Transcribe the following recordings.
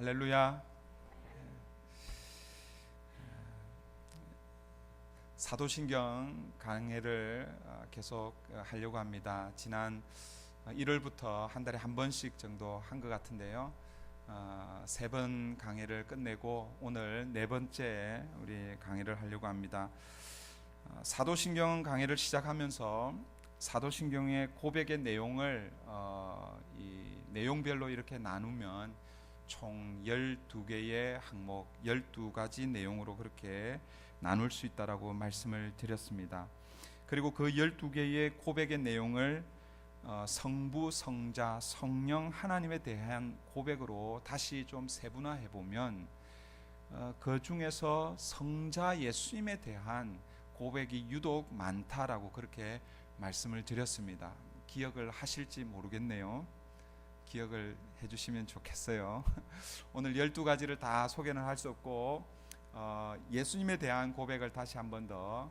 할렐루야. 사도신경 강해를 계속 하려고 합니다. 지난 1월부터 한 달에 한 번씩 정도 한 것 같은데요. 3번 강해를 끝내고 오늘 4번째 우리 강해를 하려고 합니다. 사도신경 강해를 시작하면서 사도신경의 고백의 내용을 이 내용별로 이렇게 나누면 총 12개의 항목, 12가지 내용으로 그렇게 나눌 수 있다라고 말씀을 드렸습니다. 그리고 그 12개의 고백의 내용을 성부, 성자, 성령 하나님에 대한 고백으로 다시 좀 세분화해 보면 그 중에서 성자 예수님에 대한 고백이 유독 많다라고 그렇게 말씀을 드렸습니다. 기억을 하실지 모르겠네요. 기억을 해주시면 좋겠어요. 오늘 12가지를 다 소개는 할 수 없고 예수님에 대한 고백을 다시 한 번 더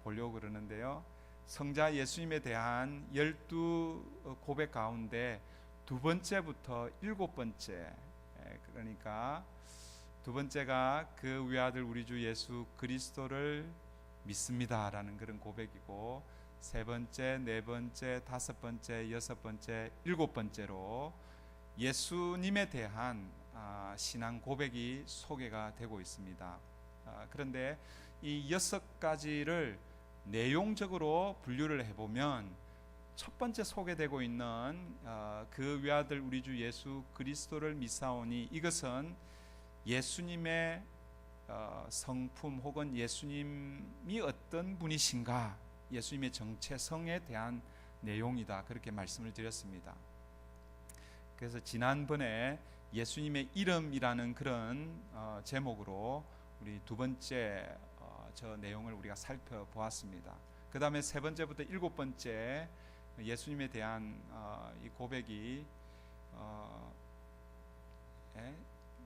보려고 그러는데요. 성자 예수님에 대한 12 고백 가운데 두 번째부터 7번째, 그러니까 두 번째가 그 외아들 우리 주 예수 그리스도를 믿습니다라는 그런 고백이고, 세 번째, 네 번째, 다섯 번째, 여섯 번째, 7번째로 예수님에 대한 신앙 고백이 소개가 되고 있습니다. 그런데 이 6가지를 내용적으로 분류를 해보면 첫 번째 소개되고 있는 그 외아들 우리 주 예수 그리스도를 믿사오니, 이것은 예수님의 성품 혹은 예수님이 어떤 분이신가, 예수님의 정체성에 대한 내용이다, 그렇게 말씀을 드렸습니다. 그래서 지난번에 예수님의 이름이라는 그런 제목으로 우리 두 번째 저 내용을 우리가 살펴보았습니다. 그 다음에 세 번째부터 7번째 예수님에 대한 이 고백이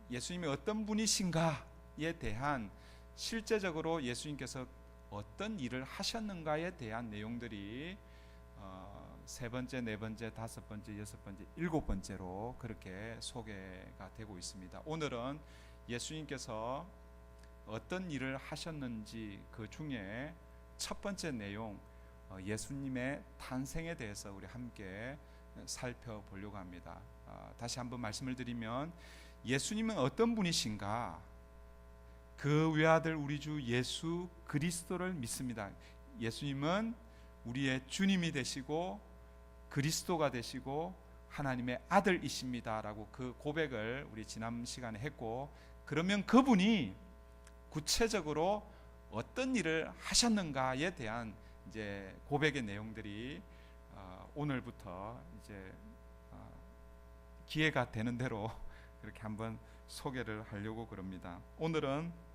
예수님이 어떤 분이신가에 대한, 실제적으로 예수님께서 어떤 일을 하셨는가에 대한 내용들이 세 번째, 네 번째, 다섯 번째, 여섯 번째, 7번째로 그렇게 소개가 되고 있습니다. 오늘은 예수님께서 어떤 일을 하셨는지 그 중에 첫 번째 내용, 예수님의 탄생에 대해서 우리 함께 살펴보려고 합니다. 다시 한번 말씀을 드리면, 예수님은 어떤 분이신가? 그 외아들 우리 주 예수 그리스도를 믿습니다. 예수님은 우리의 주님이 되시고 그리스도가 되시고 하나님의 아들이십니다라고 그 고백을 우리 지난 시간에 했고, 그러면 그분이 구체적으로 어떤 일을 하셨는가에 대한 이제 고백의 내용들이 오늘부터 이제 기회가 되는 대로 그렇게 한번 소개를 하려고 그럽니다. 오늘은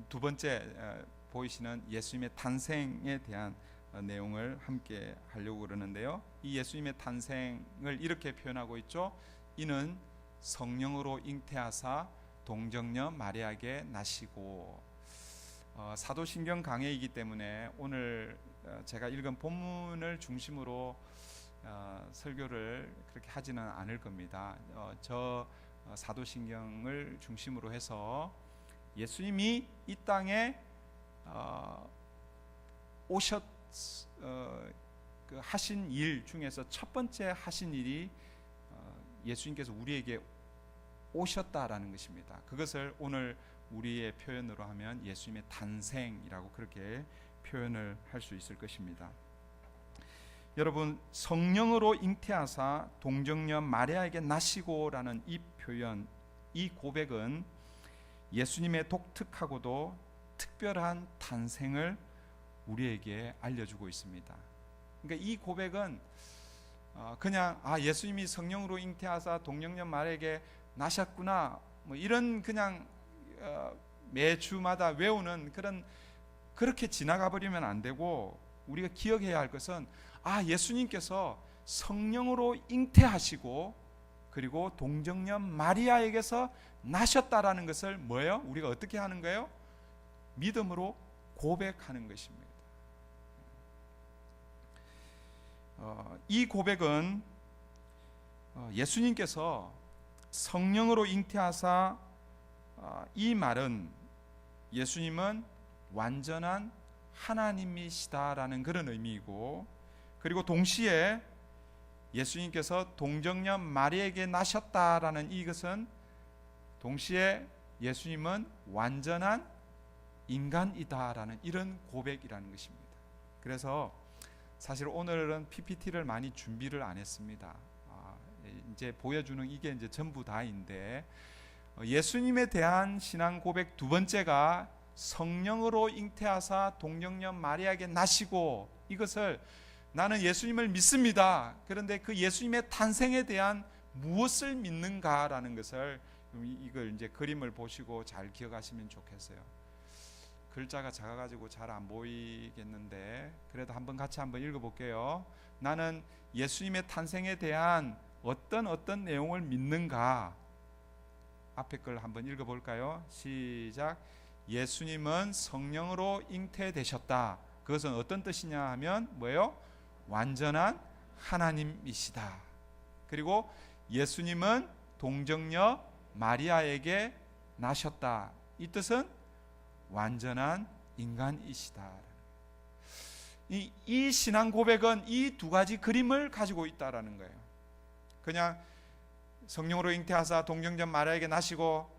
두 번째 보이시는 예수님의 탄생에 대한 내용을 함께 하려고 그러는데요. 이 예수님의 탄생을 이렇게 표현하고 있죠. 이는 성령으로 잉태하사 동정녀 마리아에게 나시고, 사도신경 강해이기 때문에 오늘 제가 읽은 본문을 중심으로 설교를 그렇게 하지는 않을 겁니다. 저 사도신경을 중심으로 해서 예수님이 이 땅에 하신 일 중에서 첫 번째 하신 일이 예수님께서 우리에게 오셨다라는 것입니다. 그것을 오늘 우리의 표현으로 하면 예수님의 탄생이라고 그렇게 표현을 할 수 있을 것입니다. 여러분, 성령으로 잉태하사 동정녀 마리아에게 나시고라는 이 표현, 이 고백은 예수님의 독특하고도 특별한 탄생을 우리에게 알려주고 있습니다. 그러니까 이 고백은 그냥 예수님이 성령으로 잉태하사 동정녀 마리아에게 나셨구나, 뭐 이런 그냥 매주마다 외우는 그렇게 지나가 버리면 안 되고, 우리가 기억해야 할 것은 예수님께서 성령으로 잉태하시고 그리고 동정녀 마리아에게서 나셨다라는 것을 뭐예요? 우리가 어떻게 하는 거예요? 믿음으로 고백하는 것입니다. 이 고백은 예수님께서 성령으로 잉태하사, 이 말은 예수님은 완전한 하나님이시다라는 그런 의미이고, 그리고 동시에 예수님께서 동정녀 마리아에게 나셨다라는 이것은 동시에 예수님은 완전한 인간이다라는 이런 고백이라는 것입니다. 그래서 사실 오늘은 PPT를 많이 준비를 안 했습니다. 이제 보여주는 이게 이제 전부 다인데, 예수님에 대한 신앙 고백 두 번째가 성령으로 잉태하사 동정녀 마리아에게 나시고, 이것을 나는 예수님을 믿습니다. 그런데 그 예수님의 탄생에 대한 무엇을 믿는가라는 것을, 이걸 이제 그림을 보시고 잘 기억하시면 좋겠어요. 글자가 작아가지고 잘 안 보이겠는데 그래도 같이 한번 읽어볼게요. 나는 예수님의 탄생에 대한 어떤 내용을 믿는가. 앞에 걸 한번 읽어볼까요? 시작. 예수님은 성령으로 잉태되셨다. 그것은 어떤 뜻이냐 하면 뭐예요? 완전한 하나님이시다. 그리고 예수님은 동정녀 마리아에게 나셨다. 이 뜻은 완전한 인간이시다. 이 신앙 고백은 이 두 가지 그림을 가지고 있다라는 거예요. 그냥 성령으로 잉태하사 동정녀 마리아에게 나시고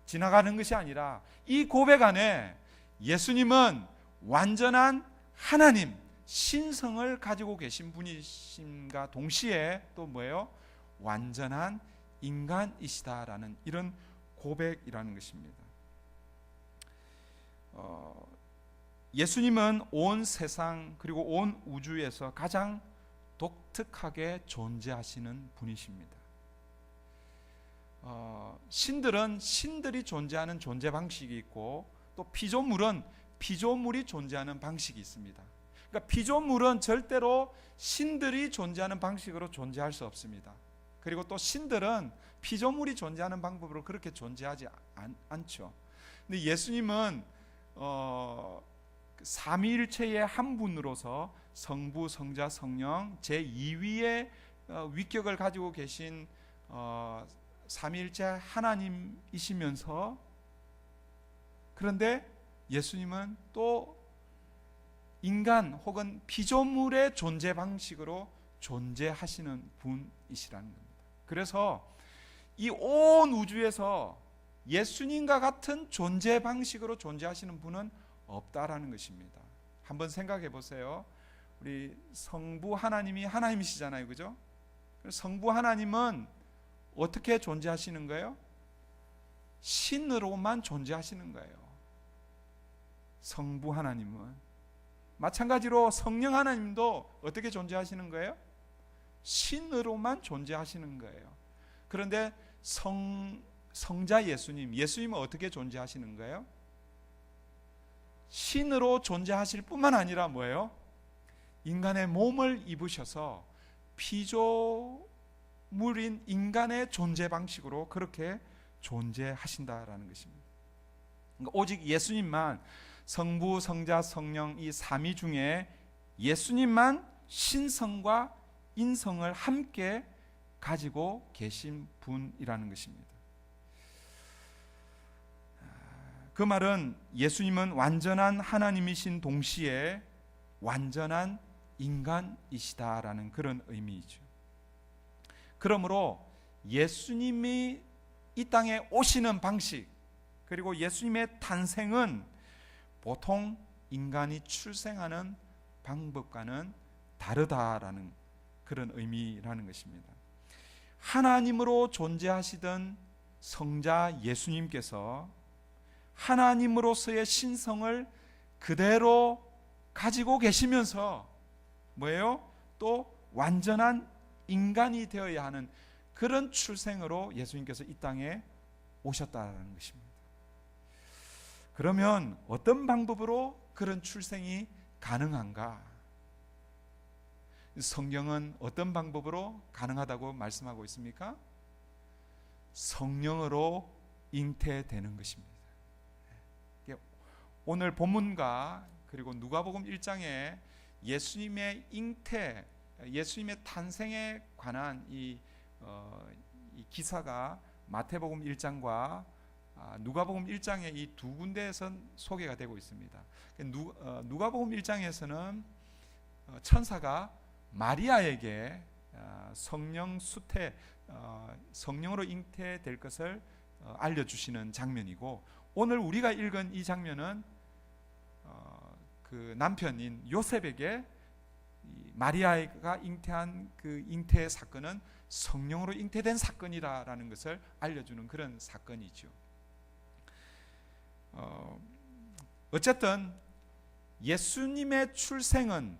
지나가는 것이 아니라, 이 고백 안에 예수님은 완전한 하나님, 신성을 가지고 계신 분이심과 동시에 또 뭐예요? 완전한 인간이시다라는 이런 고백이라는 것입니다. 예수님은 온 세상 그리고 온 우주에서 가장 독특하게 존재하시는 분이십니다. 신들은 신들이 존재하는 존재 방식이 있고, 또 피조물은 피조물이 존재하는 방식이 있습니다. 그러니까 피조물은 절대로 신들이 존재하는 방식으로 존재할 수 없습니다. 그리고 또 신들은 피조물이 존재하는 방법으로 그렇게 존재하지 않죠. 근데 예수님은 삼위일체의 한 분으로서 성부, 성자, 성령 제2위의 위격을 가지고 계신 삼위일체 하나님이시면서, 그런데 예수님은 또 인간 혹은 피조물의 존재 방식으로 존재하시는 분이시라는 겁니다. 그래서 이 온 우주에서 예수님과 같은 존재 방식으로 존재하시는 분은 없다라는 것입니다. 한번 생각해 보세요. 우리 성부 하나님이 하나님이시잖아요, 그죠? 성부 하나님은 어떻게 존재하시는 거예요? 신으로만 존재하시는 거예요. 성부 하나님은. 마찬가지로 성령 하나님도 어떻게 존재하시는 거예요? 신으로만 존재하시는 거예요. 그런데 성자 예수님은 어떻게 존재하시는 거예요? 신으로 존재하실 뿐만 아니라 뭐예요? 인간의 몸을 입으셔서 피조물인 인간의 존재 방식으로 그렇게 존재하신다라는 것입니다. 그러니까 오직 예수님만, 성부, 성자, 성령 이 삼위 중에 예수님만 신성과 인성을 함께 가지고 계신 분이라는 것입니다. 그 말은 예수님은 완전한 하나님이신 동시에 완전한 인간이시다라는 그런 의미이죠. 그러므로 예수님이 이 땅에 오시는 방식, 그리고 예수님의 탄생은 보통 인간이 출생하는 방법과는 다르다라는 그런 의미라는 것입니다. 하나님으로 존재하시던 성자 예수님께서 하나님으로서의 신성을 그대로 가지고 계시면서 뭐예요? 또 완전한 인간이 되어야 하는 그런 출생으로 예수님께서 이 땅에 오셨다는 것입니다. 그러면 어떤 방법으로 그런 출생이 가능한가? 성경은 어떤 방법으로 가능하다고 말씀하고 있습니까? 성령으로 잉태되는 것입니다. 오늘 본문과 그리고 누가복음 1장에 예수님의 잉태, 예수님의 탄생에 관한 이 이 기사가 마태복음 1장과 누가복음 1장의 이 두 군데에서 소개가 되고 있습니다. 누가복음 1장에서는 천사가 마리아에게 성령 수태, 성령으로 잉태될 것을 알려주시는 장면이고, 오늘 우리가 읽은 이 장면은 그 남편인 요셉에게 마리아가 잉태한 그 잉태의 사건은 성령으로 잉태된 사건이라는 것을 알려주는 그런 사건이죠. 어쨌든 예수님의 출생은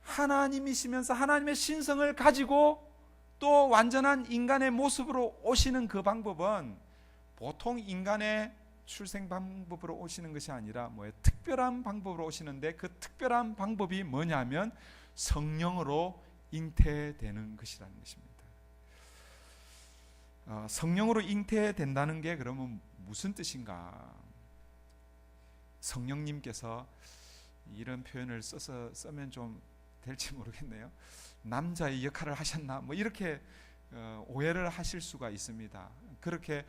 하나님이시면서 하나님의 신성을 가지고 또 완전한 인간의 모습으로 오시는 그 방법은 보통 인간의 출생 방법으로 오시는 것이 아니라 특별한 방법으로 오시는데, 그 특별한 방법이 뭐냐면 성령으로 잉태되는 것이라는 것입니다. 성령으로 잉태된다는 게 그러면 무슨 뜻인가? 성령님께서 이런 표현을 쓰면 좀 될지 모르겠네요. 남자의 역할을 하셨나? 이렇게 오해를 하실 수가 있습니다. 그렇게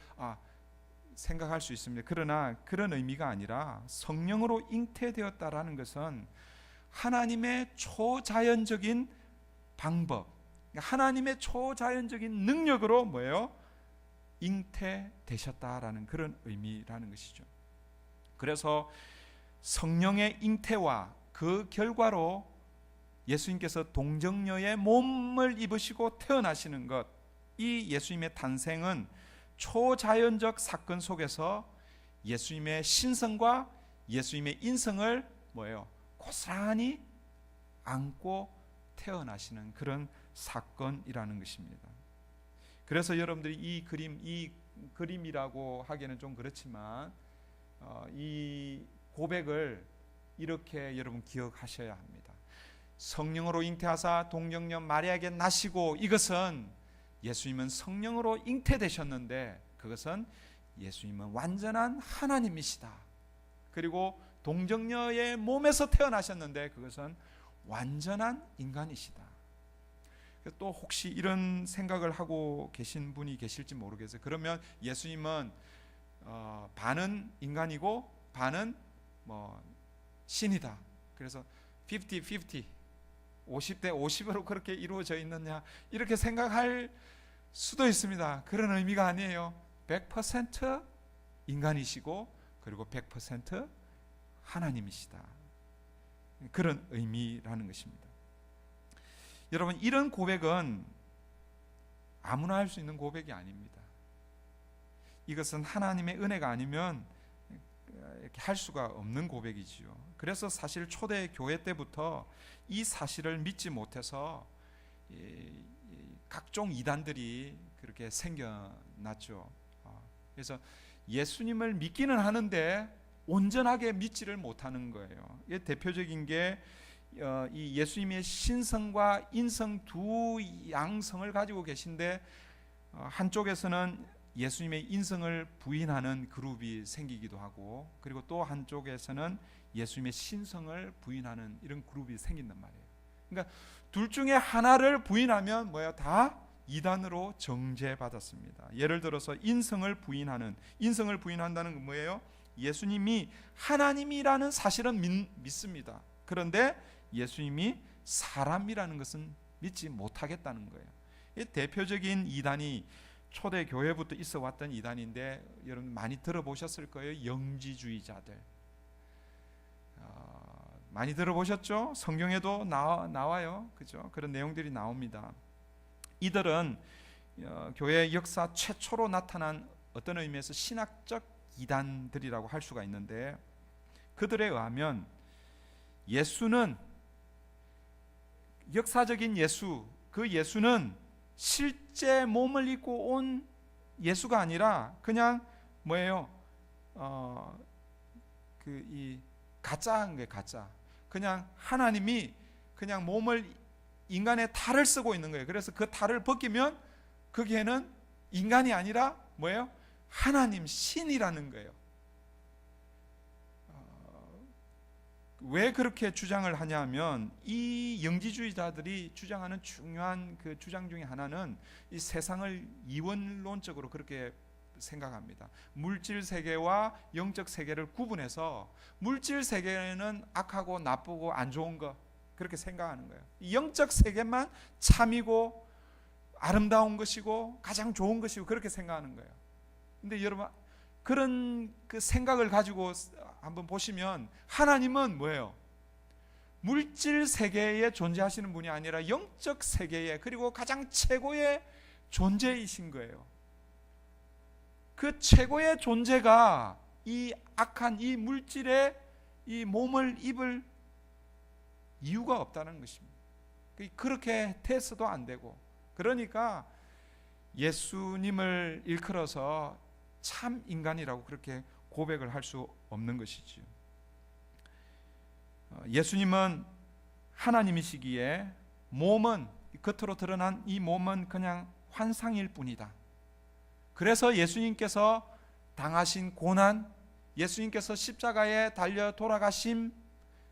생각할 수 있습니다. 그러나 그런 의미가 아니라 성령으로 잉태되었다라는 것은 하나님의 초자연적인 방법, 하나님의 초자연적인 능력으로 잉태되셨다라는 그런 의미라는 것이죠. 그래서 성령의 잉태와 그 결과로 예수님께서 동정녀의 몸을 입으시고 태어나시는 것, 이 예수님의 탄생은 초자연적 사건 속에서 예수님의 신성과 예수님의 인성을 고스란히 안고 태어나시는 그런 사건이라는 것입니다. 그래서 여러분들이 이 그림이라고 하기에는 좀 그렇지만 이 고백을 이렇게 여러분 기억하셔야 합니다. 성령으로 잉태하사 동정녀 마리아에게 나시고, 이것은 예수님은 성령으로 잉태되셨는데 그것은 예수님은 완전한 하나님이시다. 그리고 동정녀의 몸에서 태어나셨는데 그것은 완전한 인간이시다. 또 혹시 이런 생각을 하고 계신 분이 계실지 모르겠어요. 그러면 예수님은 반은 인간이고 반은 신이다. 그래서 50-50, 50대 50으로 그렇게 이루어져 있느냐, 이렇게 생각할 수도 있습니다. 그런 의미가 아니에요. 100% 인간이시고 그리고 100% 하나님이시다. 그런 의미라는 것입니다. 여러분, 이런 고백은 아무나 할 수 있는 고백이 아닙니다. 이것은 하나님의 은혜가 아니면 이렇게 할 수가 없는 고백이지요. 그래서 사실 초대 교회 때부터 이 사실을 믿지 못해서 각종 이단들이 그렇게 생겨났죠. 그래서 예수님을 믿기는 하는데 온전하게 믿지를 못하는 거예요. 이게 대표적인 게 이 예수님의 신성과 인성 두 양성을 가지고 계신데, 한쪽에서는 예수님의 인성을 부인하는 그룹이 생기기도 하고, 그리고 또 한쪽에서는 예수님의 신성을 부인하는 이런 그룹이 생긴단 말이에요. 그러니까 둘 중에 하나를 부인하면 다 이단으로 정죄받았습니다. 예를 들어서 인성을 부인한다는 건 뭐예요? 예수님이 하나님이라는 사실은 믿습니다. 그런데 예수님이 사람이라는 것은 믿지 못하겠다는 거예요. 이 대표적인 이단이 초대 교회부터 있어 왔던 이단인데, 여러분 많이 들어보셨을 거예요. 영지주의자들. 많이 들어보셨죠? 성경에도 나와요. 그죠? 그런 내용들이 나옵니다. 이들은 교회 역사 최초로 나타난 어떤 의미에서 신학적 이단들이라고 할 수가 있는데, 그들에 의하면 예수는, 역사적인 예수, 그 예수는 실제 몸을 입고 온 예수가 아니라 그냥 이 가짜인 거예요. 가짜. 그냥 하나님이 그냥 몸을, 인간의 탈을 쓰고 있는 거예요. 그래서 그 탈을 벗기면 거기에는 인간이 아니라 하나님, 신이라는 거예요. 왜 그렇게 주장을 하냐면 이 영지주의자들이 주장하는 중요한 그 주장 중에 하나는 이 세상을 이원론적으로 그렇게 생각합니다. 물질 세계와 영적 세계를 구분해서 물질 세계는 악하고 나쁘고 안 좋은 거 그렇게 생각하는 거예요. 영적 세계만 참이고 아름다운 것이고 가장 좋은 것이고 그렇게 생각하는 거예요. 근데 여러분 그런 그 생각을 가지고 한번 보시면 하나님은 뭐예요? 물질 세계에 존재하시는 분이 아니라 영적 세계에 그리고 가장 최고의 존재이신 거예요. 그 최고의 존재가 이 악한 이 물질에 이 몸을 입을 이유가 없다는 것입니다. 그렇게 돼서도 안 되고, 그러니까 예수님을 일컬어서 참 인간이라고 그렇게 고백을 할 수 없는 것이지요. 예수님은 하나님이시기에 몸은, 겉으로 드러난 이 몸은 그냥 환상일 뿐이다. 그래서 예수님께서 당하신 고난, 예수님께서 십자가에 달려 돌아가심,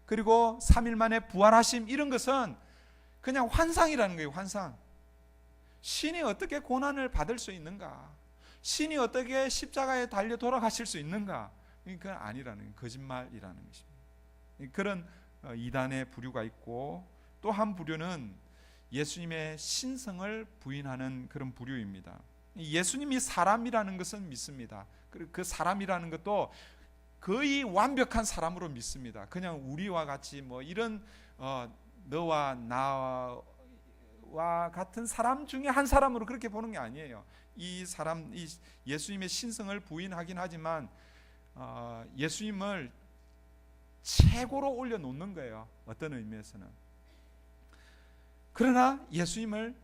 그리고 3일 만에 부활하심, 이런 것은 그냥 환상이라는 거예요. 환상. 신이 어떻게 고난을 받을 수 있는가? 신이 어떻게 십자가에 달려 돌아가실 수 있는가? 그건 아니라는, 거짓말이라는 것입니다. 그런 이단의 부류가 있고, 또 한 부류는 예수님의 신성을 부인하는 그런 부류입니다. 예수님이 사람이라는 것은 믿습니다. 그리고 그 사람이라는 것도 거의 완벽한 사람으로 믿습니다. 그냥 우리와 같이 뭐 이런 너와 나와 같은 사람 중에 한 사람으로 그렇게 보는 게 아니에요. 이 사람, 이 예수님의 신성을 부인하긴 하지만 예수님을 최고로 올려놓는 거예요. 어떤 의미에서는. 그러나 예수님을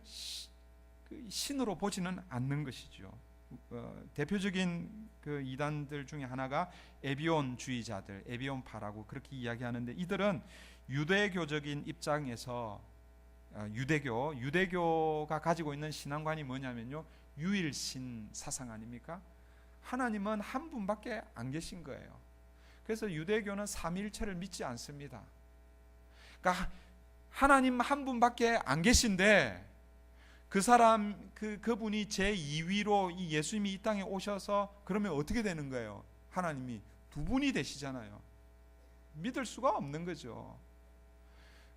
신으로 보지는 않는 것이죠. 대표적인 그 이단들 중에 하나가 에비온주의자들, 에비온파라고 그렇게 이야기하는데, 이들은 유대교적인 입장에서 유대교가 가지고 있는 신앙관이 뭐냐면요, 유일신 사상 아닙니까? 하나님은 한 분밖에 안 계신 거예요. 그래서 유대교는 삼위일체를 믿지 않습니다. 그러니까 하나님 한 분밖에 안 계신데 그 사람, 그분이 제2위로 이 예수님이 이 땅에 오셔서 그러면 어떻게 되는 거예요? 하나님이 두 분이 되시잖아요. 믿을 수가 없는 거죠.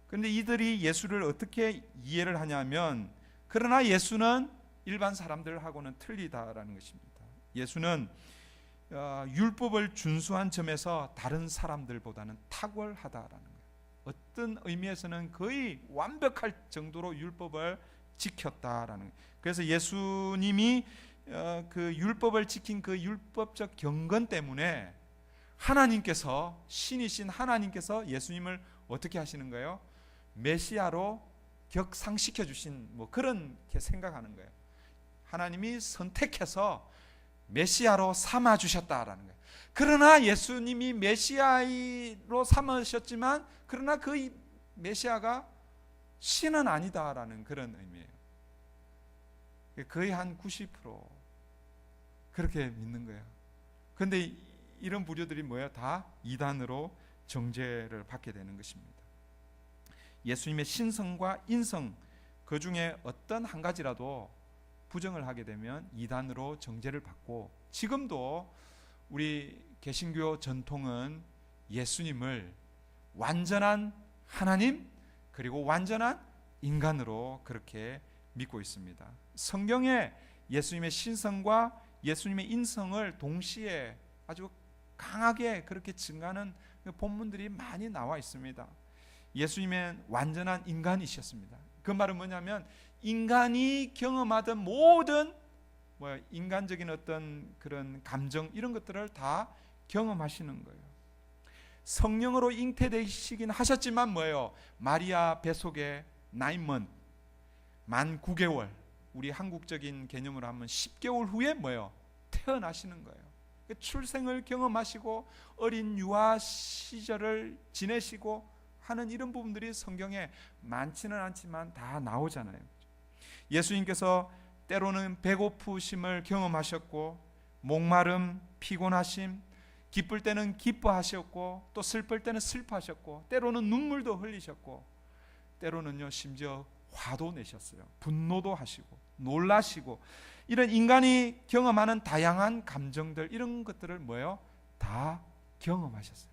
그런데 이들이 예수를 어떻게 이해를 하냐면, 그러나 예수는 일반 사람들하고는 틀리다라는 것입니다. 예수는 율법을 준수한 점에서 다른 사람들보다는 탁월하다라는 거예요. 어떤 의미에서는 거의 완벽할 정도로 율법을 지켰다라는 거예요. 그래서 예수님이 그 율법을 지킨 그 율법적 경건 때문에 하나님께서, 신이신 하나님께서 예수님을 어떻게 하시는 거예요? 메시아로 격상시켜 주신, 뭐 그렇게 생각하는 거예요. 하나님이 선택해서 메시아로 삼아 주셨다라는 거예요. 그러나 예수님이 메시아로 삼으셨지만, 그러나 그 메시아가 신은 아니다라는 그런 의미예요. 거의 한 90% 그렇게 믿는 거예요. 그런데 이런 부류들이 뭐예요? 다 이단으로 정죄를 받게 되는 것입니다. 예수님의 신성과 인성, 그 중에 어떤 한 가지라도 부정을 하게 되면 이단으로 정죄를 받고, 지금도 우리 개신교 전통은 예수님을 완전한 하나님 그리고 완전한 인간으로 그렇게 믿고 있습니다. 성경에 예수님의 신성과 예수님의 인성을 동시에 아주 강하게 그렇게 증가하는 본문들이 많이 나와 있습니다. 예수님은 완전한 인간이셨습니다. 그 말은 뭐냐면, 인간이 경험하던 모든 인간적인 어떤 그런 감정, 이런 것들을 다 경험하시는 거예요. 성령으로 잉태되시긴 하셨지만 뭐예요? 마리아 뱃속에 9month, 만 9개월, 우리 한국적인 개념으로 하면 10개월 후에 뭐예요? 태어나시는 거예요. 출생을 경험하시고 어린 유아 시절을 지내시고 하는 이런 부분들이 성경에 많지는 않지만 다 나오잖아요. 예수님께서 때로는 배고프심을 경험하셨고, 목마름, 피곤하심, 기쁠 때는 기뻐하셨고 또 슬플 때는 슬퍼하셨고 때로는 눈물도 흘리셨고 때로는요 심지어 화도 내셨어요. 분노도 하시고 놀라시고 이런 인간이 경험하는 다양한 감정들 이런 것들을 뭐예요? 다 경험하셨어요.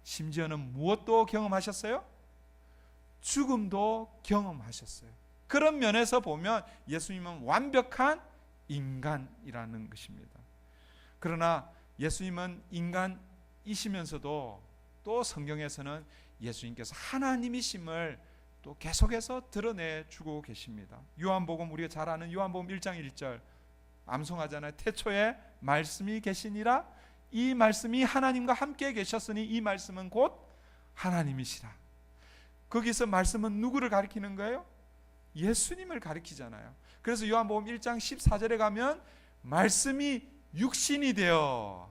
심지어는 무엇도 경험하셨어요? 죽음도 경험하셨어요. 그런 면에서 보면 예수님은 완벽한 인간이라는 것입니다. 그러나 예수님은 인간이시면서도 또 성경에서는 예수님께서 하나님이심을 또 계속해서 드러내주고 계십니다. 요한복음 우리가 잘 아는 요한복음 1장 1절 암송하잖아요. 태초에 말씀이 계시니라 이 말씀이 하나님과 함께 계셨으니 이 말씀은 곧 하나님이시라. 거기서 말씀은 누구를 가리키는 거예요? 예수님을 가리키잖아요. 그래서 요한복음 1장 14절에 가면 말씀이 육신이 되어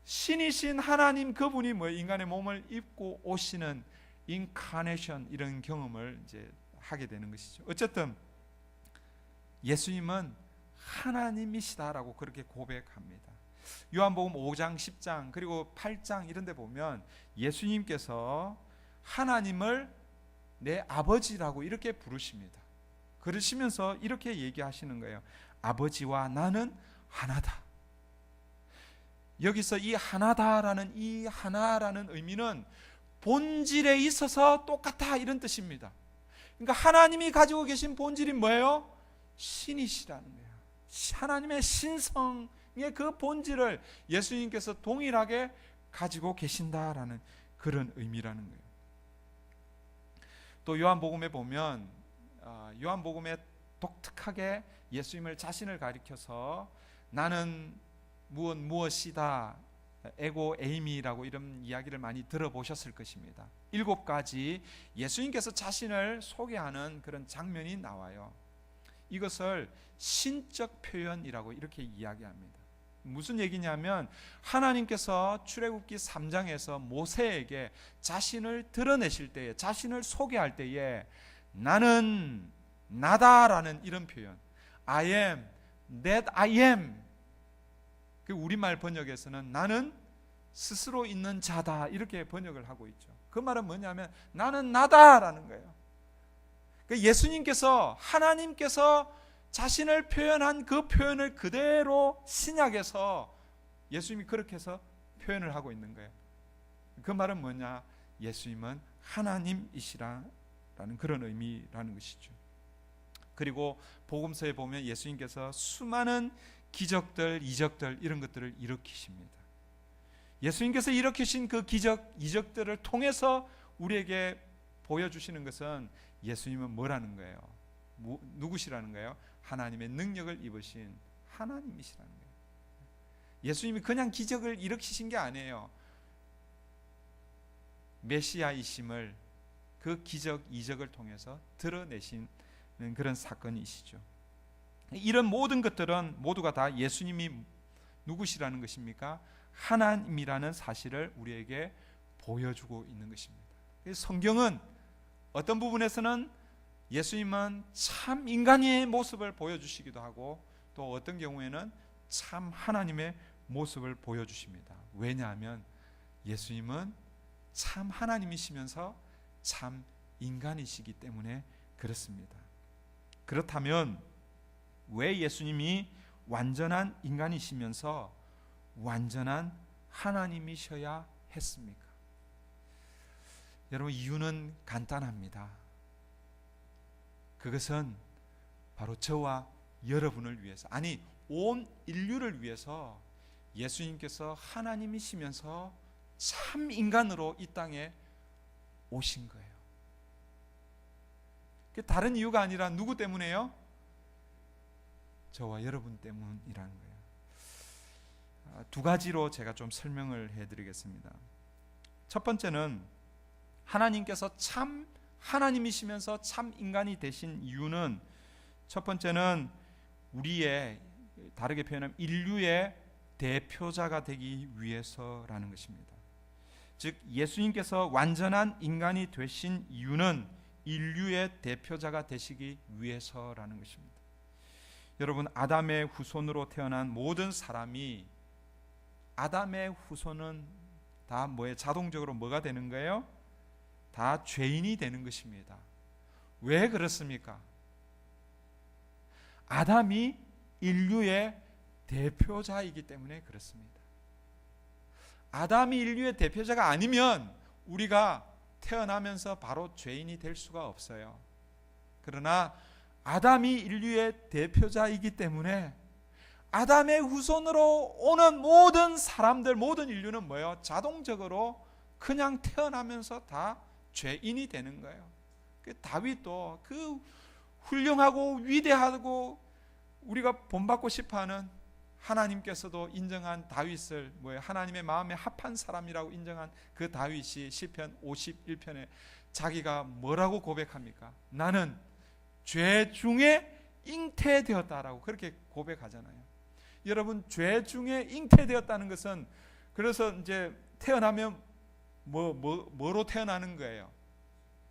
신이신 하나님 그분이 뭐 인간의 몸을 입고 오시는 인카네이션 이런 경험을 이제 하게 되는 것이죠. 어쨌든 예수님은 하나님이시다라고 그렇게 고백합니다. 요한복음 5장 10장 그리고 8장 이런 데 보면 예수님께서 하나님을 내 아버지라고 이렇게 부르십니다. 그러시면서 이렇게 얘기하시는 거예요. 아버지와 나는 하나다. 여기서 이 하나다라는 이 하나라는 의미는 본질에 있어서 똑같아 이런 뜻입니다. 그러니까 하나님이 가지고 계신 본질이 뭐예요? 신이시라는 거예요. 하나님의 신성의 그 본질을 예수님께서 동일하게 가지고 계신다라는 그런 의미라는 거예요. 또 요한복음에 보면 요한복음에 독특하게 예수님을 자신을 가리켜서 나는 무엇이다 에고 에이미라고 이런 이야기를 많이 들어보셨을 것입니다. 7가지 예수님께서 자신을 소개하는 그런 장면이 나와요. 이것을 신적 표현이라고 이렇게 이야기합니다. 무슨 얘기냐면 하나님께서 출애굽기 3장에서 모세에게 자신을 드러내실 때에 자신을 소개할 때에 나는 나다라는 이런 표현 I am that I am 그 우리말 번역에서는 나는 스스로 있는 자다 이렇게 번역을 하고 있죠. 그 말은 뭐냐면 나는 나다라는 거예요. 예수님께서 하나님께서 자신을 표현한 그 표현을 그대로 신약에서 예수님이 그렇게 해서 표현을 하고 있는 거예요. 그 말은 뭐냐? 예수님은 하나님이시라는 그런 의미라는 것이죠. 그리고 복음서에 보면 예수님께서 수많은 기적들, 이적들 이런 것들을 일으키십니다. 예수님께서 일으키신 그 기적, 이적들을 통해서 우리에게 보여주시는 것은 예수님은 뭐라는 거예요? 누구시라는 거예요? 하나님의 능력을 입으신 하나님이시라는 거예요. 예수님이 그냥 기적을 일으키신 게 아니에요. 메시아이심을 그 기적, 이적을 통해서 드러내신 그런 사건이시죠. 이런 모든 것들은 모두가 다 예수님이 누구시라는 것입니까? 하나님이라는 사실을 우리에게 보여주고 있는 것입니다. 성경은 어떤 부분에서는 예수님은 참 인간의 모습을 보여주시기도 하고 또 어떤 경우에는 참 하나님의 모습을 보여주십니다. 왜냐하면 예수님은 참 하나님이시면서 참 인간이시기 때문에 그렇습니다. 그렇다면 왜 예수님이 완전한 인간이시면서 완전한 하나님이셔야 했습니까? 여러분 이유는 간단합니다. 그것은 바로 저와 여러분을 위해서 아니 온 인류를 위해서 예수님께서 하나님이시면서 참 인간으로 이 땅에 오신 거예요. 다른 이유가 아니라 누구 때문에요? 저와 여러분 때문이라는 거예요. 2가지로 제가 좀 설명을 해드리겠습니다. 첫 번째는 하나님께서 참 하나님이시면서 참 인간이 되신 이유는 첫 번째는 우리의 다르게 표현하면 인류의 대표자가 되기 위해서라는 것입니다. 즉 예수님께서 완전한 인간이 되신 이유는 인류의 대표자가 되시기 위해서라는 것입니다. 여러분 아담의 후손으로 태어난 모든 사람이 아담의 후손은 다 뭐에 자동적으로 뭐가 되는 거예요? 다 죄인이 되는 것입니다. 왜 그렇습니까? 아담이 인류의 대표자이기 때문에 그렇습니다. 아담이 인류의 대표자가 아니면 우리가 태어나면서 바로 죄인이 될 수가 없어요. 그러나 아담이 인류의 대표자이기 때문에 아담의 후손으로 오는 모든 사람들, 모든 인류는 뭐예요? 자동적으로 그냥 태어나면서 다 죄인이 되는 거예요. 다윗도 그 훌륭하고 위대하고 우리가 본받고 싶어하는 하나님께서도 인정한 다윗을 하나님의 마음에 합한 사람이라고 인정한 그 다윗이 시편 51편에 자기가 뭐라고 고백합니까? 나는 죄 중에 잉태되었다라고 그렇게 고백하잖아요. 여러분, 죄 중에 잉태되었다는 것은 그래서 이제 태어나면 뭐로 태어나는 거예요?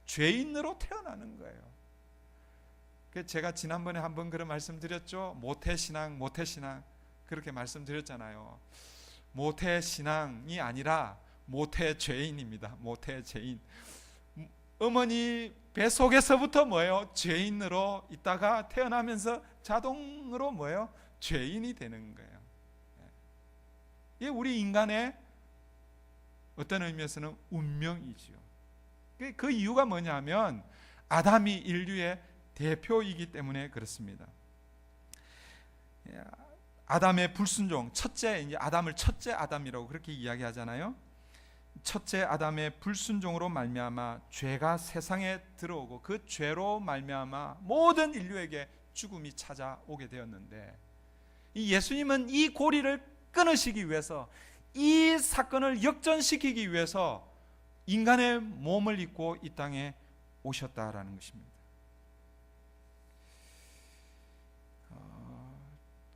죄인으로 태어나는 거예요. 제가 지난번에 한번 그런 말씀드렸죠. 모태신앙 그렇게 말씀드렸잖아요. 모태신앙이 아니라 모태죄인입니다. 모태죄인. 어머니 뱃속에서부터 뭐예요? 죄인으로 있다가 태어나면서 자동으로 뭐예요? 죄인이 되는 거예요. 이게 우리 인간의 어떤 의미에서는 운명이지요. 그 이유가 뭐냐면 아담이 인류의 대표이기 때문에 그렇습니다. 아담의 불순종, 이제 아담을 첫째 아담이라고 그렇게 이야기하잖아요. 첫째 아담의 불순종으로 말미암아 죄가 세상에 들어오고 그 죄로 말미암아 모든 인류에게 죽음이 찾아오게 되었는데, 이 예수님은 이 고리를 끊으시기 위해서, 이 사건을 역전시키기 위해서 인간의 몸을 입고 이 땅에 오셨다라는 것입니다.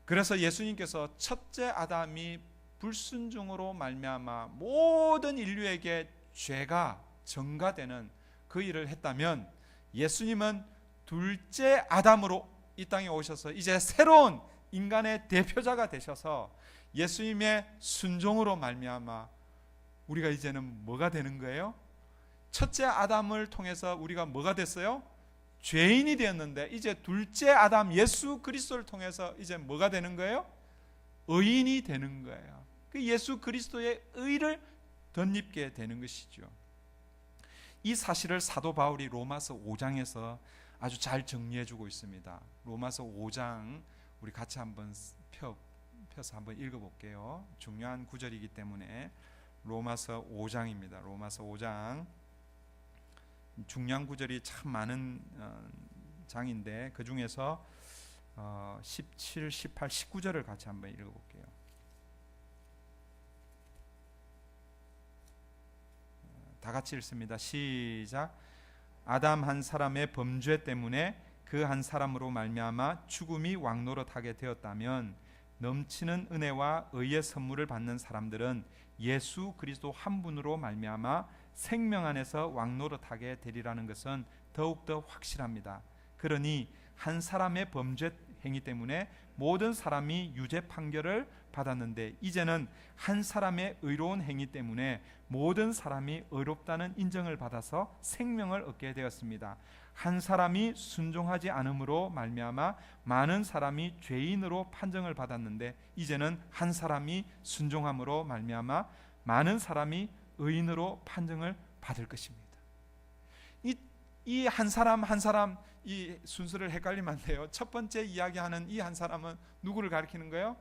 그래서 예수님께서 첫째 아담이 불순종으로 말미암아 모든 인류에게 죄가 전가되는 그 일을 했다면, 예수님은 둘째 아담으로 이 땅에 오셔서 이제 새로운 인간의 대표자가 되셔서 예수님의 순종으로 말미암아 우리가 이제는 뭐가 되는 거예요? 첫째 아담을 통해서 우리가 뭐가 됐어요? 죄인이 되었는데, 이제 둘째 아담 예수 그리스도를 통해서 이제 뭐가 되는 거예요? 의인이 되는 거예요. 그 예수 그리스도의 의를 덧입게 되는 것이죠. 이 사실을 사도 바울이 로마서 5장에서 아주 잘 정리해 주고 있습니다. 로마서 5장 우리 같이 한번 펴서 한번 읽어볼게요. 중요한 구절이기 때문에. 로마서 5장입니다. 로마서 5장 중요한 구절이 참 많은 장인데 그 중에서 17, 18, 19절을 같이 한번 읽어볼게요. 다 같이 읽습니다. 시작. 아담 한 사람의 범죄 때문에 그 한 사람으로 말미암아 죽음이 왕노릇하게 되었다면, 넘치는 은혜와 의의 선물을 받는 사람들은 예수 그리스도 한 분으로 말미암아 생명 안에서 왕노릇하게 되리라는 것은 더욱더 확실합니다. 그러니 한 사람의 범죄 행위 때문에 모든 사람이 유죄 판결을 받았는데, 이제는 한 사람의 의로운 행위 때문에 모든 사람이 의롭다는 인정을 받아서 생명을 얻게 되었습니다. 한 사람이 순종하지 않음으로 말미암아 많은 사람이 죄인으로 판정을 받았는데, 이제는 한 사람이 순종함으로 말미암아 많은 사람이 의인으로 판정을 받을 것입니다. 이 한 사람 한 사람 이 순서를 헷갈리면 안 돼요. 첫 번째 이야기하는 이 한 사람은 누구를 가리키는 거예요?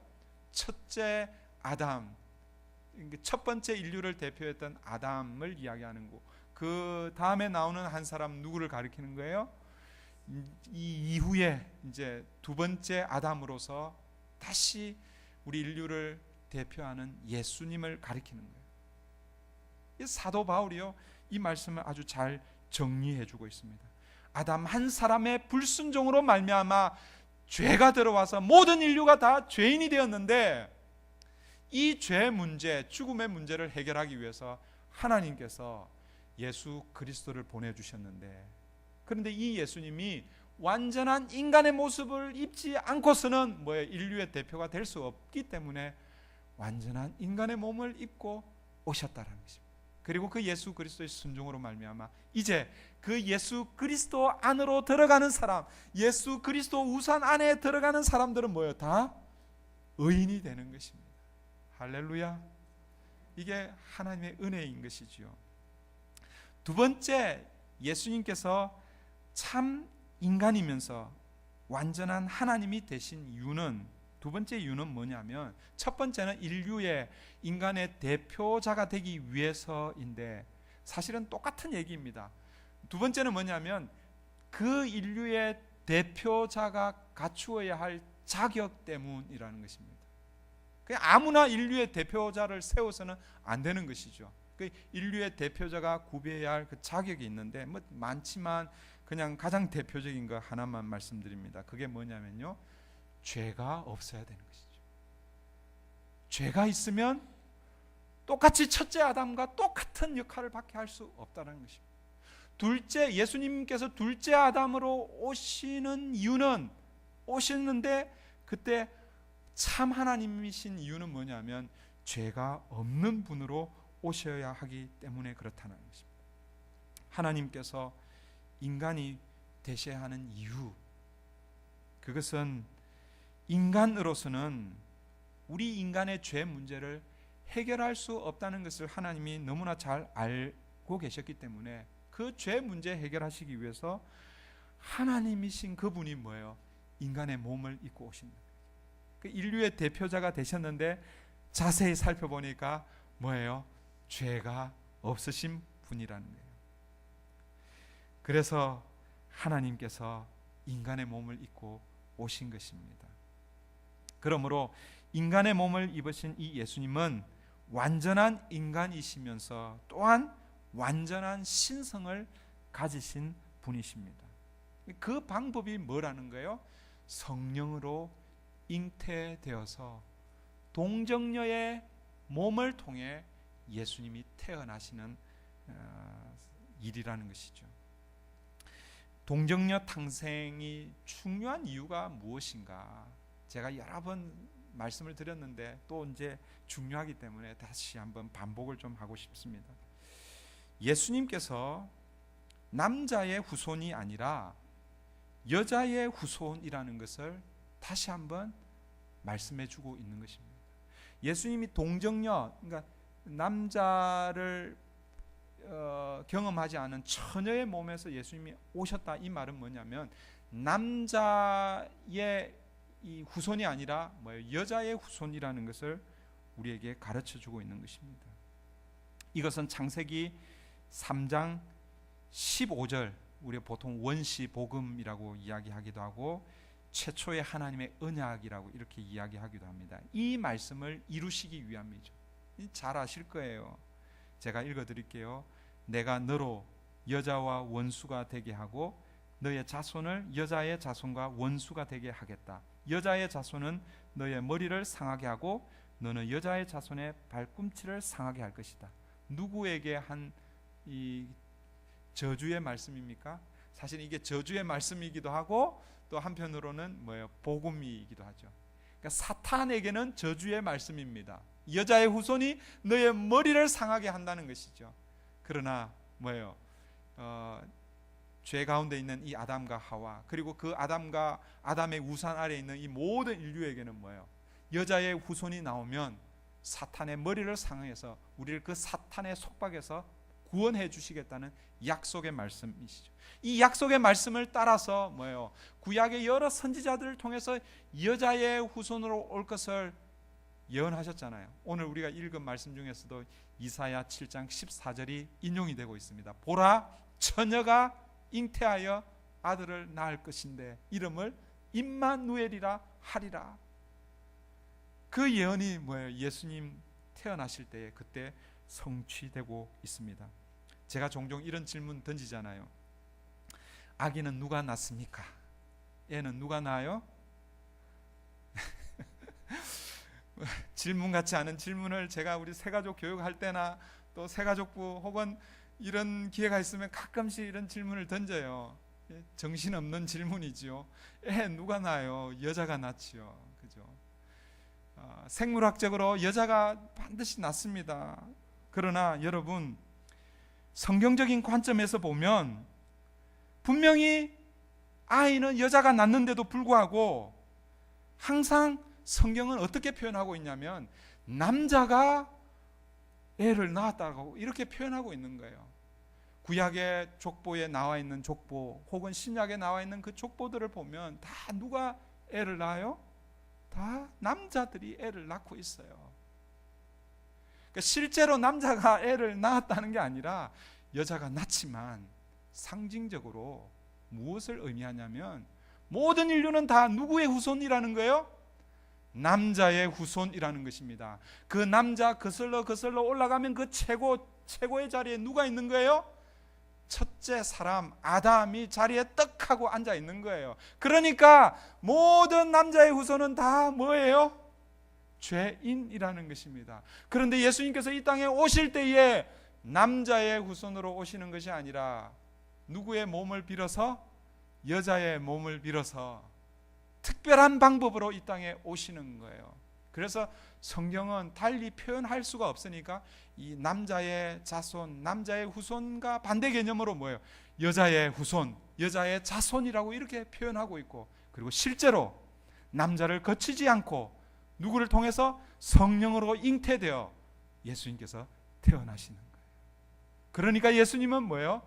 첫째 아담, 첫 번째 인류를 대표했던 아담을 이야기하는 거. 그 다음에 나오는 한 사람 누구를 가리키는 거예요? 이 이후에 이제 두 번째 아담으로서 다시 우리 인류를 대표하는 예수님을 가리키는 거예요. 이 사도 바울이요, 이 말씀을 아주 잘 정리해 주고 있습니다. 아담 한 사람의 불순종으로 말미암아 죄가 들어와서 모든 인류가 다 죄인이 되었는데, 이 죄 문제, 죽음의 문제를 해결하기 위해서 하나님께서 예수 그리스도를 보내주셨는데, 그런데 이 예수님이 완전한 인간의 모습을 입지 않고서는 인류의 대표가 될 수 없기 때문에 완전한 인간의 몸을 입고 오셨다라는 것입니다. 그리고 그 예수 그리스도의 순종으로 말미암아 이제 그 예수 그리스도 안으로 들어가는 사람, 예수 그리스도 우산 안에 들어가는 사람들은 뭐예요? 다 의인이 되는 것입니다. 할렐루야. 이게 하나님의 은혜인 것이지요. 두 번째, 예수님께서 참 인간이면서 완전한 하나님이 되신 이유는, 두 번째 이유는 뭐냐면, 첫 번째는 인류의 인간의 대표자가 되기 위해서인데 사실은 똑같은 얘기입니다. 두 번째는 뭐냐면 그 인류의 대표자가 갖추어야 할 자격 때문이라는 것입니다. 그냥 아무나 인류의 대표자를 세워서는 안 되는 것이죠. 그 인류의 대표자가 구비해야 할 그 자격이 있는데 뭐 많지만 그냥 가장 대표적인 거 하나만 말씀드립니다. 그게 뭐냐면요, 죄가 없어야 되는 것이죠. 죄가 있으면 똑같이 첫째 아담과 똑같은 역할을 밖에 할 수 없다는 것입니다. 둘째, 예수님께서 둘째 아담으로 오시는 이유는, 오셨는데 그때 참 하나님이신 이유는 뭐냐면 죄가 없는 분으로 오셔야 하기 때문에 그렇다는 것입니다. 하나님께서 인간이 되셔야 하는 이유, 그것은 인간으로서는 우리 인간의 죄 문제를 해결할 수 없다는 것을 하나님이 너무나 잘 알고 계셨기 때문에 그 죄 문제 해결하시기 위해서 하나님이신 그분이 뭐예요? 인간의 몸을 입고 오신다. 그 인류의 대표자가 되셨는데 자세히 살펴보니까 뭐예요? 죄가 없으신 분이라는 거예요. 그래서 하나님께서 인간의 몸을 입고 오신 것입니다. 그러므로 인간의 몸을 입으신 이 예수님은 완전한 인간이시면서 또한 완전한 신성을 가지신 분이십니다. 그 방법이 뭐라는 거예요? 성령으로 잉태되어서 동정녀의 몸을 통해 예수님이 태어나시는 일이라는 것이죠. 동정녀 탄생이 중요한 이유가 무엇인가? 제가 여러 번 말씀을 드렸는데 또 이제 중요하기 때문에 다시 한번 반복을 좀 하고 싶습니다. 예수님께서 남자의 후손이 아니라 여자의 후손이라는 것을 다시 한번 말씀해 주고 있는 것입니다. 예수님이 동정녀, 그러니까 남자를 경험하지 않은 처녀의 몸에서 예수님이 오셨다, 이 말은 뭐냐면 남자의 이 후손이 아니라 여자의 후손이라는 것을 우리에게 가르쳐 주고 있는 것입니다. 이것은 창세기 3장 15절, 우리가 보통 원시 복음이라고 이야기하기도 하고 최초의 하나님의 언약이라고 이렇게 이야기하기도 합니다. 이 말씀을 이루시기 위함이죠. 잘 아실 거예요. 제가 읽어드릴게요. 내가 너로 여자와 원수가 되게 하고 너의 자손을 여자의 자손과 원수가 되게 하겠다. 여자의 자손은 너의 머리를 상하게 하고 너는 여자의 자손의 발꿈치를 상하게 할 것이다. 누구에게 한 이 저주의 말씀입니까? 사실 이게 저주의 말씀이기도 하고 또 한편으로는 뭐예요? 복음이기도 하죠. 그러니까 사탄에게는 저주의 말씀입니다. 여자의 후손이 너의 머리를 상하게 한다는 것이죠. 그러나 뭐예요? 죄 가운데 있는 이 아담과 하와, 그리고 그 아담과 아담의 우산 아래에 있는 이 모든 인류에게는 뭐예요? 여자의 후손이 나오면 사탄의 머리를 상해서 우리를 그 사탄의 속박에서 구원해 주시겠다는 약속의 말씀이시죠. 이 약속의 말씀을 따라서 뭐예요? 구약의 여러 선지자들을 통해서 여자의 후손으로 올 것을 예언하셨잖아요. 오늘 우리가 읽은 말씀 중에서도 이사야 7장 14절이 인용이 되고 있습니다. 보라, 처녀가 잉태하여 아들을 낳을 것인데 이름을 임마누엘이라 하리라. 그 예언이 뭐예요? 예수님 태어나실 때에 그때 성취되고 있습니다. 제가 종종 이런 질문 던지잖아요. 아기는 누가 낳습니까? 애는 누가 낳아요? 질문 같지 않은 질문을 제가 우리 새가족 교육할 때나 또 새가족부 혹은 이런 기회가 있으면 가끔씩 이런 질문을 던져요. 정신없는 질문이지요. 애 누가 낳아요? 여자가 낳지요. 그죠? 생물학적으로 여자가 반드시 낳습니다. 그러나 여러분, 성경적인 관점에서 보면 분명히 아이는 여자가 낳는데도 불구하고 항상 성경은 어떻게 표현하고 있냐면 남자가 애를 낳았다고 이렇게 표현하고 있는 거예요. 구약의 족보에 나와 있는 족보 혹은 신약에 나와 있는 그 족보들을 보면 다 누가 애를 낳아요? 다 남자들이 애를 낳고 있어요. 그러니까 실제로 남자가 애를 낳았다는 게 아니라 여자가 낳지만 상징적으로 무엇을 의미하냐면 모든 인류는 다 누구의 후손이라는 거예요? 남자의 후손이라는 것입니다. 그 남자 거슬러 올라가면 그 최고의 자리에 누가 있는 거예요? 첫째 사람 아담이 자리에 떡 하고 앉아 있는 거예요. 그러니까 모든 남자의 후손은 다 뭐예요? 죄인이라는 것입니다. 그런데 예수님께서 이 땅에 오실 때에 남자의 후손으로 오시는 것이 아니라 누구의 몸을 빌어서? 여자의 몸을 빌어서 특별한 방법으로 이 땅에 오시는 거예요. 그래서 성경은 달리 표현할 수가 없으니까 이 남자의 자손, 남자의 후손과 반대 개념으로 뭐예요? 여자의 후손, 여자의 자손이라고 이렇게 표현하고 있고, 그리고 실제로 남자를 거치지 않고 누구를 통해서 성령으로 잉태되어 예수님께서 태어나시는 거예요. 그러니까 예수님은 뭐예요?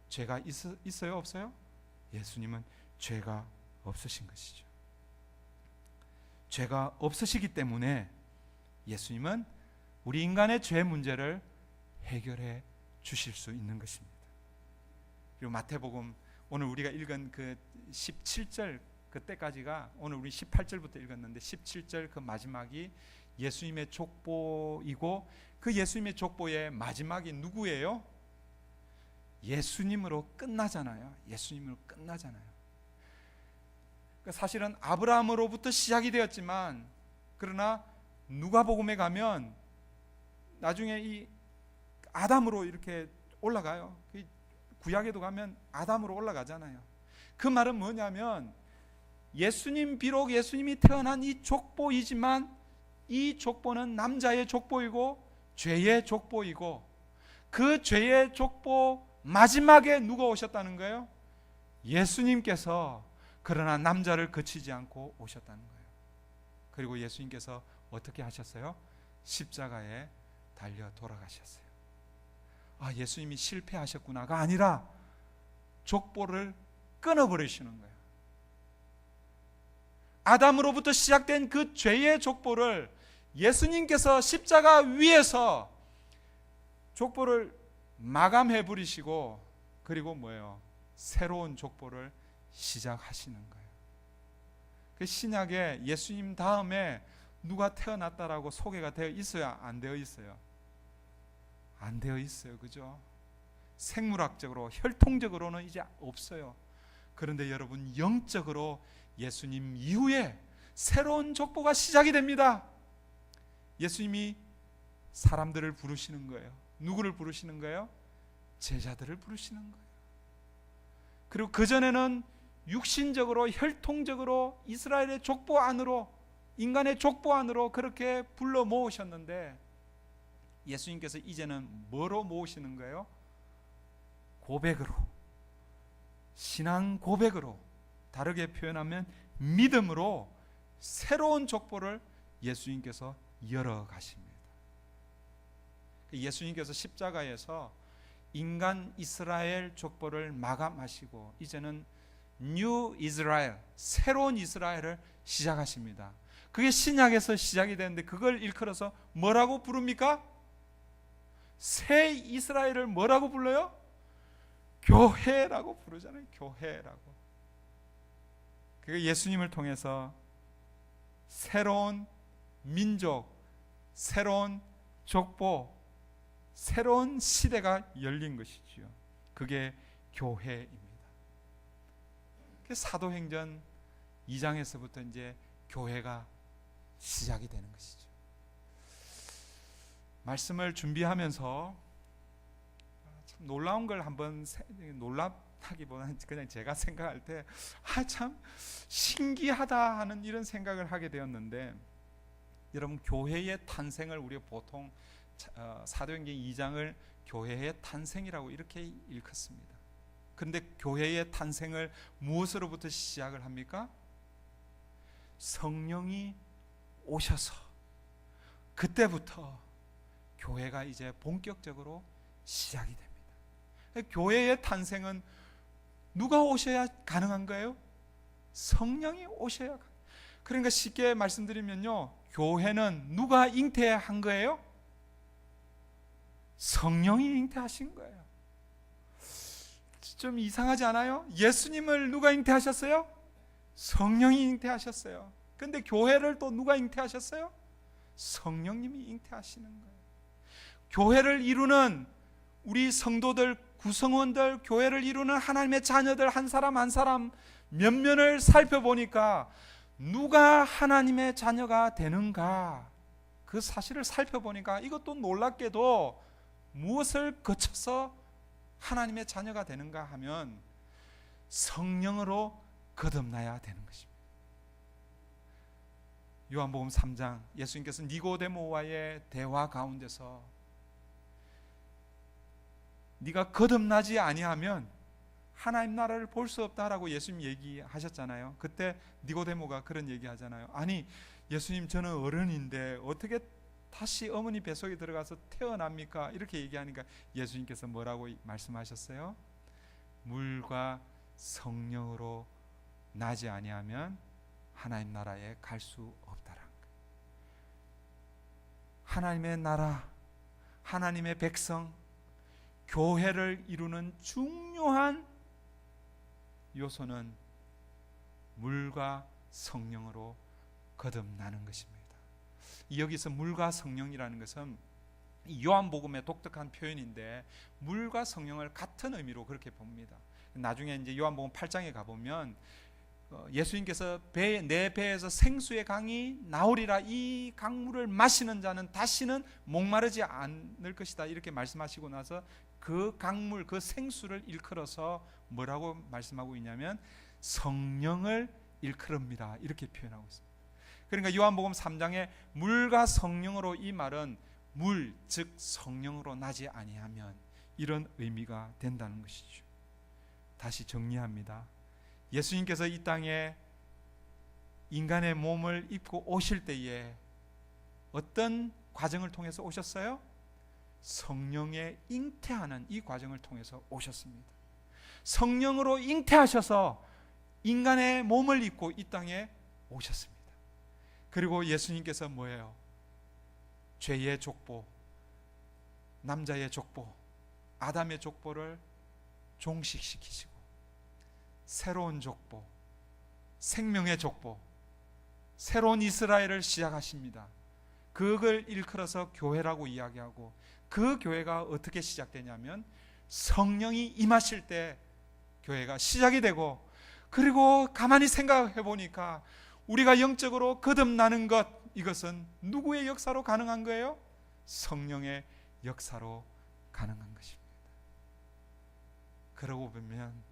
죄가 있어요? 없어요? 예수님은 죄가 없으신 것이죠. 죄가 없으시기 때문에 예수님은 우리 인간의 죄 문제를 해결해 주실 수 있는 것입니다. 그리고 마태복음 오늘 우리가 읽은 그 17절 그때까지가, 오늘 우리 18절부터 읽었는데 17절 그 마지막이 예수님의 족보이고, 그 예수님의 족보의 마지막이 누구예요? 예수님으로 끝나잖아요. 예수님으로 끝나잖아요. 그러니까 사실은 아브라함으로부터 시작이 되었지만, 그러나 누가복음에 가면 나중에 이 아담으로 이렇게 올라가요. 구약에도 가면 아담으로 올라가잖아요. 그 말은 뭐냐면 비록 예수님이 태어난 이 족보이지만 이 족보는 남자의 족보이고 죄의 족보이고, 그 죄의 족보 마지막에 누가 오셨다는 거예요? 예수님께서. 그러나 남자를 거치지 않고 오셨다는 거예요. 그리고 예수님께서 어떻게 하셨어요? 십자가에 달려 돌아가셨어요. 아, 예수님이 실패하셨구나가 아니라 족보를 끊어버리시는 거예요. 아담으로부터 시작된 그 죄의 족보를 예수님께서 십자가 위에서 족보를 마감해 버리시고, 그리고 뭐예요? 새로운 족보를 시작하시는 거예요. 그 신약에 예수님 다음에 누가 태어났다라고 소개가 되어 있어야 안 되어 있어요? 안 되어 있어요. 그죠? 생물학적으로, 혈통적으로는 이제 없어요. 그런데 여러분, 영적으로 예수님 이후에 새로운 족보가 시작이 됩니다. 예수님이 사람들을 부르시는 거예요. 누구를 부르시는 거예요? 제자들을 부르시는 거예요. 그리고 그전에는 육신적으로, 혈통적으로 이스라엘의 족보 안으로, 인간의 족보 안으로 그렇게 불러 모으셨는데, 예수님께서 이제는 뭐로 모으시는 거예요? 고백으로, 신앙 고백으로, 다르게 표현하면 믿음으로 새로운 족보를 예수님께서 열어가십니다. 예수님께서 십자가에서 인간 이스라엘 족보를 마감하시고 이제는 뉴 이스라엘, 새로운 이스라엘을 시작하십니다. 그게 신약에서 시작이 되는데, 그걸 일컬어서 뭐라고 부릅니까? 새 이스라엘을 뭐라고 불러요? 교회라고 부르잖아요. 교회라고. 그게 예수님을 통해서 새로운 민족, 새로운 족보, 새로운 시대가 열린 것이지요. 그게 교회입니다. 사도행전 2장에서부터 이제 교회가 시작이 되는 것이죠. 말씀을 준비하면서 참 놀라운 걸 한번, 놀랍다기보다는 그냥 제가 생각할 때 참 신기하다 하는 이런 생각을 하게 되었는데, 여러분, 교회의 탄생을 우리가 보통 사도행전 2장을 교회의 탄생이라고 이렇게 일컫습니다. 그런데 교회의 탄생을 무엇으로부터 시작을 합니까? 성령이 오셔서 그때부터 교회가 이제 본격적으로 시작이 됩니다. 교회의 탄생은 누가 오셔야 가능한 거예요? 성령이 오셔야 가능해요. 그러니까 쉽게 말씀드리면요, 교회는 누가 잉태한 거예요? 성령이 잉태하신 거예요. 좀 이상하지 않아요? 예수님을 누가 잉태하셨어요? 성령이 잉태하셨어요. 근데 교회를 또 누가 잉태하셨어요? 성령님이 잉태하시는 거예요. 교회를 이루는 우리 성도들, 구성원들, 교회를 이루는 하나님의 자녀들 한 사람 한 사람 면면을 살펴보니까 누가 하나님의 자녀가 되는가, 그 사실을 살펴보니까 이것도 놀랍게도 무엇을 거쳐서 하나님의 자녀가 되는가 하면 성령으로 거듭나야 되는 것입니다. 요한복음 3장, 예수님께서 니고데모와의 대화 가운데서 네가 거듭나지 아니하면 하나님 나라를 볼 수 없다라고 예수님 얘기하셨잖아요. 그때 니고데모가 그런 얘기하잖아요. 아니 예수님, 저는 어른인데 어떻게 다시 어머니 뱃속에 들어가서 태어납니까? 이렇게 얘기하니까 예수님께서 뭐라고 말씀하셨어요? 물과 성령으로 나지 아니하면 하나님 나라에 갈 수 없다라는 거예요. 하나님의 나라, 하나님의 백성, 교회를 이루는 중요한 요소는 물과 성령으로 거듭나는 것입니다. 여기서 물과 성령이라는 것은 요한복음의 독특한 표현인데, 물과 성령을 같은 의미로 그렇게 봅니다. 나중에 이제 요한복음 8장에 가보면 예수님께서 내 배에서 생수의 강이 나오리라, 이 강물을 마시는 자는 다시는 목마르지 않을 것이다, 이렇게 말씀하시고 나서 그 강물, 그 생수를 일컬어서 뭐라고 말씀하고 있냐면 성령을 일컬읍니다, 이렇게 표현하고 있습니다. 그러니까 요한복음 3장에 물과 성령으로, 이 말은 물, 즉 성령으로 나지 아니하면, 이런 의미가 된다는 것이죠. 다시 정리합니다. 예수님께서 이 땅에 인간의 몸을 입고 오실 때에 어떤 과정을 통해서 오셨어요? 성령의 잉태하는 이 과정을 통해서 오셨습니다. 성령으로 잉태하셔서 인간의 몸을 입고 이 땅에 오셨습니다. 그리고 예수님께서 뭐예요? 죄의 족보, 남자의 족보, 아담의 족보를 종식시키시고 새로운 족보, 생명의 족보, 새로운 이스라엘을 시작하십니다. 그걸 일컬어서 교회라고 이야기하고, 그 교회가 어떻게 시작되냐면 성령이 임하실 때 교회가 시작이 되고, 그리고 가만히 생각해 보니까 우리가 영적으로 거듭나는 것, 이것은 누구의 역사로 가능한 거예요? 성령의 역사로 가능한 것입니다. 그러고 보면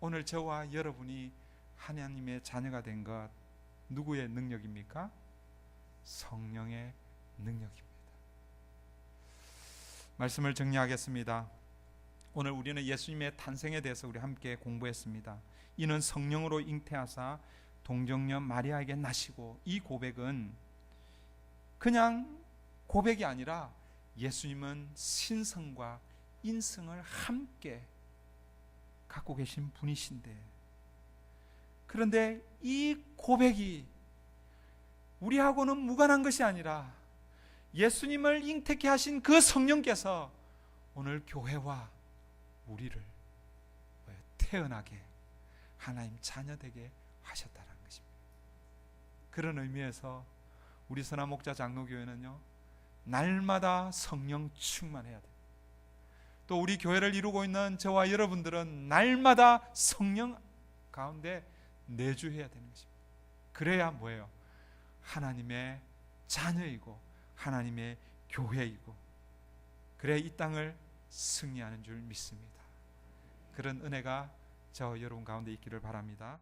오늘 저와 여러분이 하나님의 자녀가 된 것, 누구의 능력입니까? 성령의 능력입니다. 말씀을 정리하겠습니다. 오늘 우리는 예수님의 탄생에 대해서 우리 함께 공부했습니다. 이는 성령으로 잉태하사 동정녀 마리아에게 나시고, 이 고백은 그냥 고백이 아니라 예수님은 신성과 인성을 함께 갖고 계신 분이신데, 그런데 이 고백이 우리하고는 무관한 것이 아니라 예수님을 잉태케 하신 그 성령께서 오늘 교회와 우리를 태어나게, 하나님 자녀되게 하셨다는 것입니다. 그런 의미에서 우리 선화목자 장로교회는요, 날마다 성령 충만해야 돼요. 또 우리 교회를 이루고 있는 저와 여러분들은 날마다 성령 가운데 내주해야 되는 것입니다. 그래야 뭐예요? 하나님의 자녀이고 하나님의 교회이고, 그래야 이 땅을 승리하는 줄 믿습니다. 그런 은혜가 저 여러분 가운데 있기를 바랍니다.